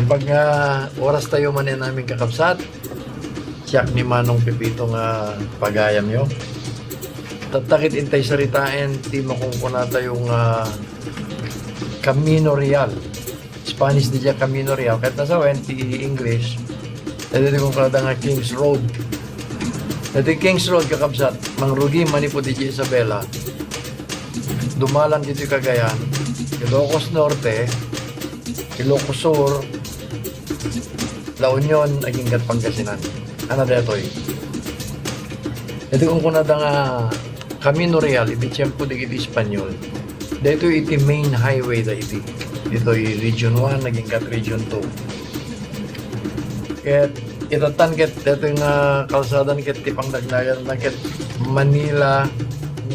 Pag oras tayo man namin kakapsat, siyak ni Manong Pepito nga pagayam yo. Tatakit intay saritain, ti makungkunata yung Camino Real. Spanish di dya Camino Real. Kahit nasa ti English, dito kung kalada nga Kings Road. Dito Kings Road kakapsat, mangrugi manipo di Isabela. Dumalan dito Cagayan, Ilocos Norte, Ilocos Sur, La Union, aging kat Pangasinan. Ano dito eh? Ito kung kunada nga Camino Real, iti tiyempo di iti Espanyol. Dito iti main highway da iti. Dito Region 1, naging kat Region 2. Ket itatan ket dito yung kalsadan ket tipang dagdagan na ket Manila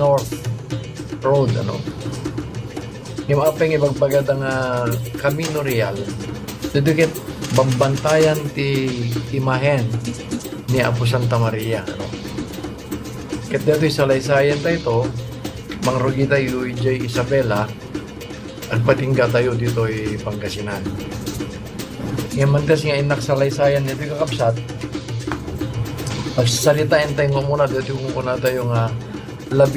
North Road, ano? Yung apeng ibagbagad ang Camino Real. Dito ket bambantayan ti imahen ni Apo Santa Maria, ano? Ket dito sa laysayan tayo mangrugi tayo ijay Isabela at patingga tayo dito Pangasinan. Yung mantas nga inak sa laysayan dito kakapsat, pagsasalitain tayo nga muna dito kung kuna tayo nga La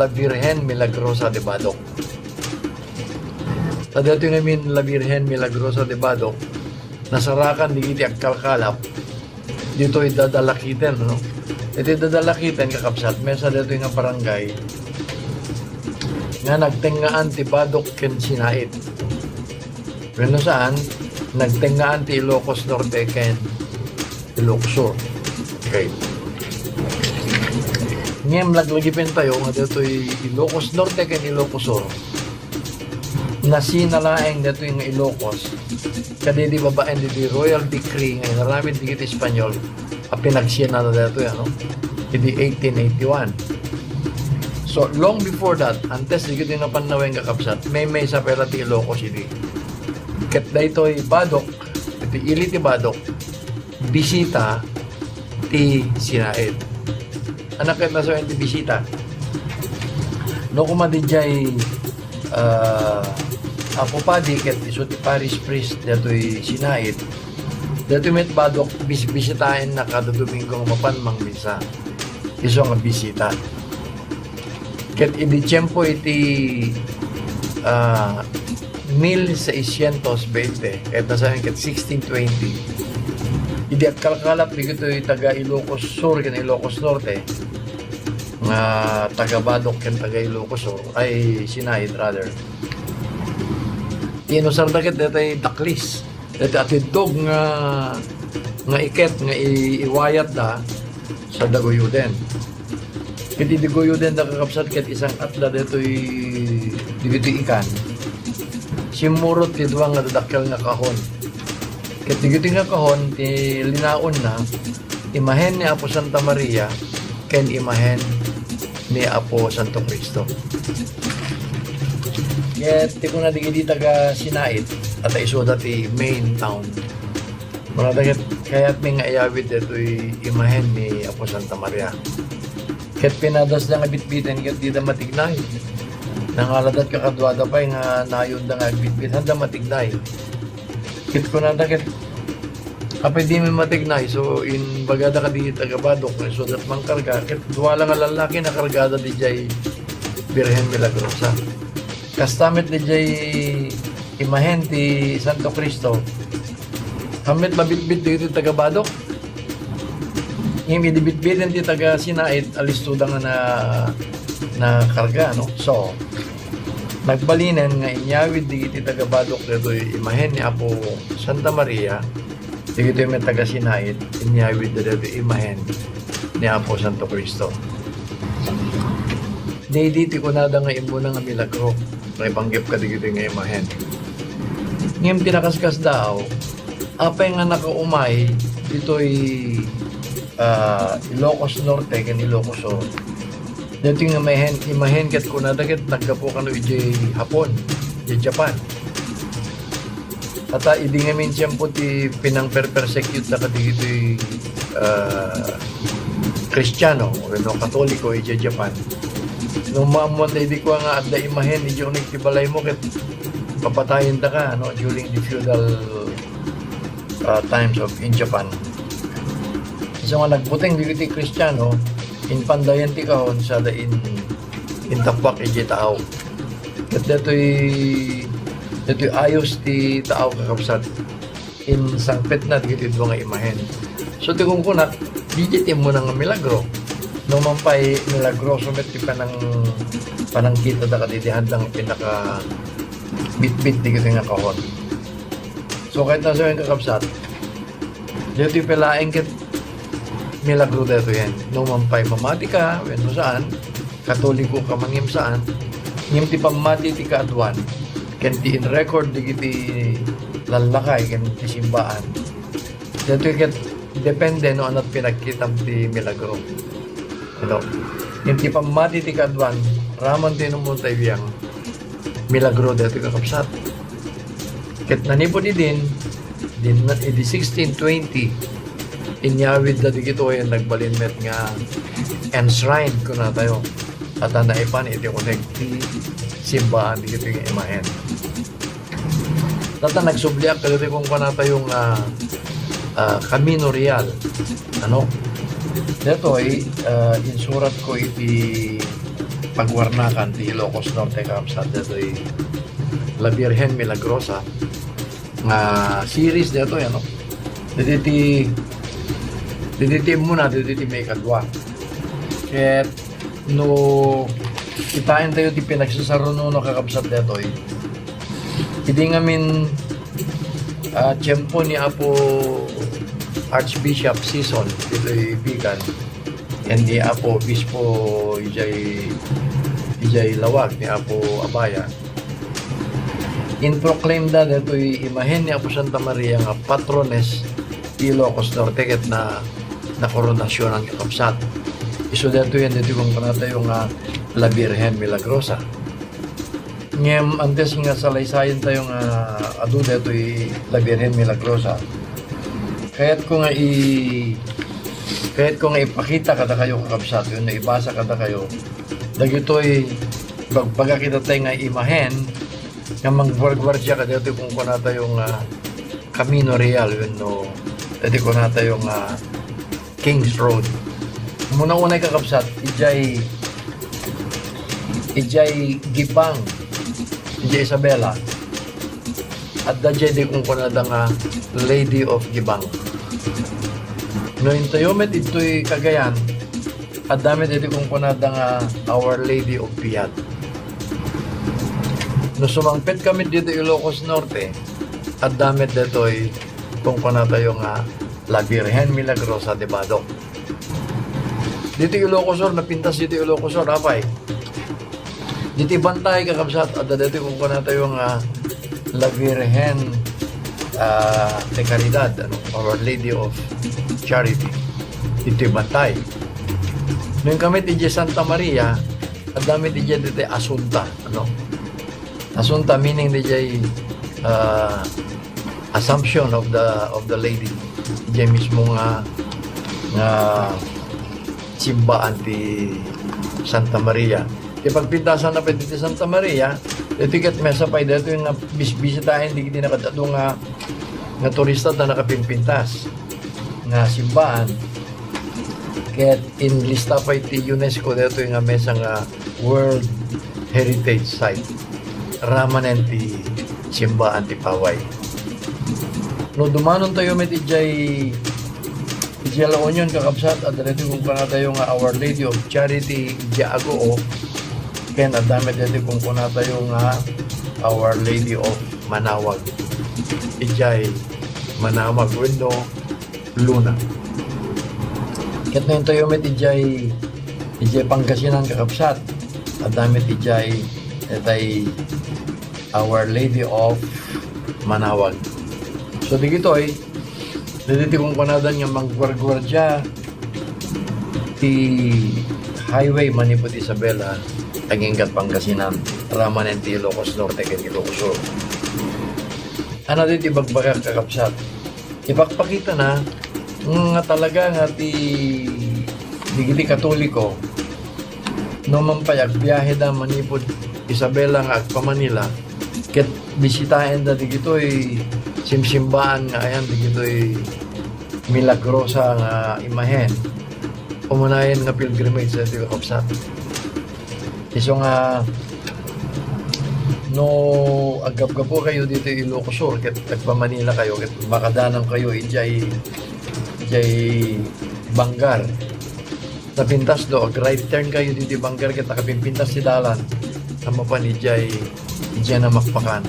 Virgen Milagrosa de Badoc. Sa dito yung La Virgen Milagrosa de Badoc, nasarakan di iti agkalkalap, dito dadalakitin, no? Ito dadalakitin kakapsat, may sa dito yung barangay nga nagtengaan ti Badoc ken Sinait. Pero saan, nagtengaan ti Ilocos Norte ken Ilocos Sur. Okay. Ngayon laglagipin tayo nga dito Ilocos Norte ken Ilocos Sur. Nasinalaeng dito yung Ilocos. Kadi di babaen di Royal Decree nga naramid di kita Espanyol. Pinagsiya na dito yan, no? Hindi 1881. So, long before that, antes di kita napanawin kakapsat, may sa pera ti Ilocos City. Ket dito Badoc, iti ili ti Badoc, bisita ti Sinait. Anak ket naso ti bisita. No kumadijay Apo Padi ket iso ti parish priest dito Sinait. Dito met Badoc bisitahin na kada Domingo nga mapanmang misa. Iso nga bisita. Ket idi tiyempo iti 1620 kahit nasahin ket 1620 idi agkalkalap di ito taga Ilocos Sur ken Ilocos Norte nga taga Badoc ken taga Ilocos Sur ay Sinait rather inusar da ket detay daklis deti atidtog nga iket nga iwayat da sa Dagoyuden. Kiti digoyo din nakakapsat ket isang atla dito dito ikan. Simurot ti duwa nga dadakkel nga kahon. Ket dito nga kahon ti linaon na imahen ni Apo Santa Maria ken imahen ni Apo Santo Cristo. Ket ti kuna digidi taga Sinait at isuda ti main town. Mara kaya't may nga iyawid dito imahen ni Apo Santa Maria. Ket pinadas na nga bitbitan ket di da matignay. Nangaladat kakadwada pa nga nayon da nga bitbit handa matignay. Ket kunanda ket kapay di may matignay so in bagada ka di taga Badoc so dat mangkarga ket duwala nga lalaki na kargada di jay Virgen Milagrosa. Kastamit di jay imahen ti Santo Cristo. Hamit mabitbit dito taga Badoc. Yung idibitbitin ti taga Sinait alistuda nga na karga, no? So, nagbalinan nga inyawid di iti taga Badoc dito imahen ni Apo Santa Maria dito yung taga Sinait inyawid dito imahen ni Apo Santo Cristo. Dito ko nada nga imbuna nga milagro may panggip ka dito nga imahen. Ngayon pinakaskas daw apay nga nakaumay dito'y Ilocos Norte ken Ilocos Sur. Dito nga imahen ket kunada ket naggapo kano ijay Hapon, ijay Japan. Ata idi nga min tiyempo ti pinang persecute na kadito Kristiyano o Katoliko ijay Japan. Nung maamon na hindi ko nga adda imahen ijay unig ti balay mo ket papatayin ta ka no during the feudal times of in Japan. Isa nga nagbuting digiti Kristiyano in pandayan ti kahon sa da in tapak iti tao. Kat dato'y ayos ti tao kakapsat in sangpet na digiti nga imahen. So ti kung kunak, digiti mo ng milagro. Nung mampay milagroso met ti panangkita da kaditihan ng pinaka bit-bit digiti nga kahon. So kahit nasa yung kakapsat, dito yung pelaeng kit milagro dito yan. Nung mampay pamati ka, when mo saan, katoliko ka mangim saan, ngim ti pamati ti kaadwan, ken ti in record digiti lalakay, ken ti simbaan. Dito yung depende no anat pinagkitam ti milagro. Ito, ngim ti pamati ti kaadwan, raman ti numuntay biyang milagro dito kakapsat. Ket nanipod din 1620 inyawid na digito yung nagbalinmet nga enshrine ko na tayo at naipan iti konekti simbahan digito yung imahen. Tata nagsubliak kalito kung pa na tayong Camino Real. Ano? Dito ay insurat ko iti pagwarnakan ti Ilocos Norte kapsat. Dito ay La Virgen Milagrosa nga series dito yan. No? Dito muna, dito may kadwa. Ket no kitain tayo ti pinagsasaruno no kakabsat dito eh. Hindi ngamin tiyempo ni Apo Archbishop Season dito ibigan. And ni Apo Bispo Ijay Lawag ni Apo Abaya. In proclaim da dito imahen ni Apo Santa Maria nga patrones ti Ilocos Norte ket na koronasyon ang kakapsat. Iso dito yan, dito kung panata yung La Virgen Milagrosa. Ngem, antes nga salaysayan tayo nga adu dito La Virgen Milagrosa. Kaya't ko nga ipakita kada kayo kakapsat, yun na ibasa kada kayo. Dagito'y baga kita tayo nga imahen, nga manggwargwardya ka dito kung panata yung Camino Real, yun no. Dito kung panata yung Kings Road. Muna-unay kakapsat, ijay Gibang, ijay Isabela, at dajay di kung kunada nga Lady of Gibang. No intayomet ito'y Cagayan, at damit iti kung kunada nga Our Lady of Piat. No sumangpit kami dito Ilocos Norte, at damit dito'y kung kunada yung La Virgen Milagrosa de Badok. Dito Ilocosor, napintas dito Ilocosor, apay. Dito bantay kakabsat, at dito kung kuna tayo La Virgen de Caridad, Our Lady of Charity. Dito bantay. Nung kami dito Santa Maria, at dami dito Asunta. Asunta meaning dito Assumption of the Lady. Diyan mismo nga simbaan ti Santa Maria. Pagpintasan na pa dito Santa Maria, dito kat mesa pa dito yung bisitahin, di nakadado nga turista na nakapimpintas nga simbaan. Kaya in lista pa iti UNESCO dito yung mesa nga World Heritage Site. Ramanen ti simbaan ti Paway. No dumanon tayo met ijay La Union kakabsat at dito kung pana tayo nga Our Lady of Charity ijay Agoo ken at dami dito kung pana tayo nga Our Lady of Manawag ijay Manawag Window Luna. Ket na tayo met ijay Pangasinan kakabsat at dami ijay Our Lady of Manawag. So dito dito kung panadan nga manggwargwardya ti highway manipot Isabela Taginggat Pangasinan Ramanen ti Ilocos Norte ken Ilocos Sur. Ano dito bagbaga kakapsat ipakpakita na nga talaga nga ti digiti Katoliko no mampayag biyahe da manipod Isabela nga agpa Manila ket bisitahin da digito'y simsimbaan nga ayan digitoy milagrosa nga imahen umunayan nga pilgrimage sa ito kapsat. Iso nga no agap-gapo kayo dito Ilocos Sur ket tagpa Manila kayo ket makadanan kayo ijay Banggar napintas do ag right turn kayo dito Banggar ket nakapimpintas si dalan sama pa ni ijay na makpakan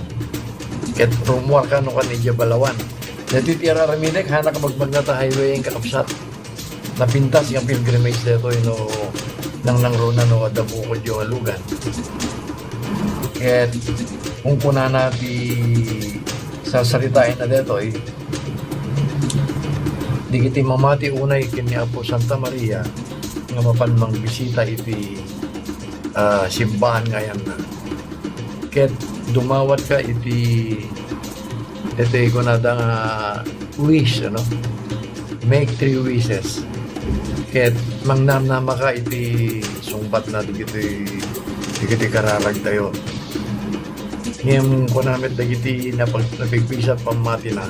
ket rumwar ka no kan ijay Balawan dito tira ramidek hana ka magbagnata highway ang kakapsat napintas yung pilgrimage dito no nang rona no adabukod yung alugan ket kung kuna nati sasaritain na dito di kiti mamati unay kini Apo Santa Maria nga mapanmang bisita iti simbahan ngayon na ket dumawat ka iti ko na da nga wish make 3 wishes ket mangnamnama ka iti sungbat na digiti kararag tayo ngem ko namin dagiti napigpisat pamati na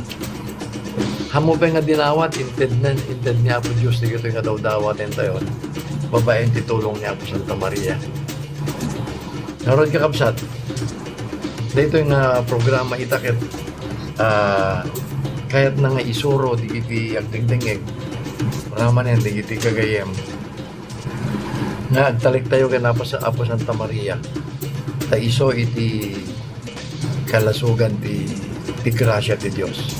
hamo pa nga dinawat inted niya Apo Diyos digiti nga daw dawatin tayo babaeng titulong niya Apo Santa Maria naroon ka kapsat dito yung programa itakit kahit na nga isuro digiti agdingdingeg raman yan digiti kagayem nga agtalik tayo kanapa sa Apo Santa Maria ta iso iti kalasugan ti grasya ti Dios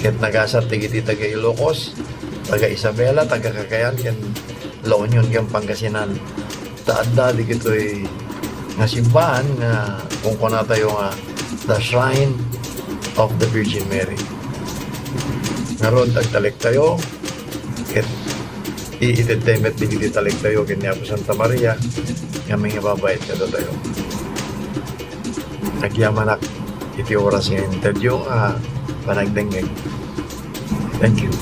ket nagasat digiti taga Ilocos taga Isabela taga Cagayan ken La Union ken Pangasinan taadda digitoy nga simbahan nga kung kuna tayo nga the Shrine of the Virgin Mary naroon tagtalik tayo ket iitetemet digiti talik tayo ken ni Apo Santa Maria nga mga babait ka tayo nagyamanak iti oras nga interview panagdengeg. Thank you.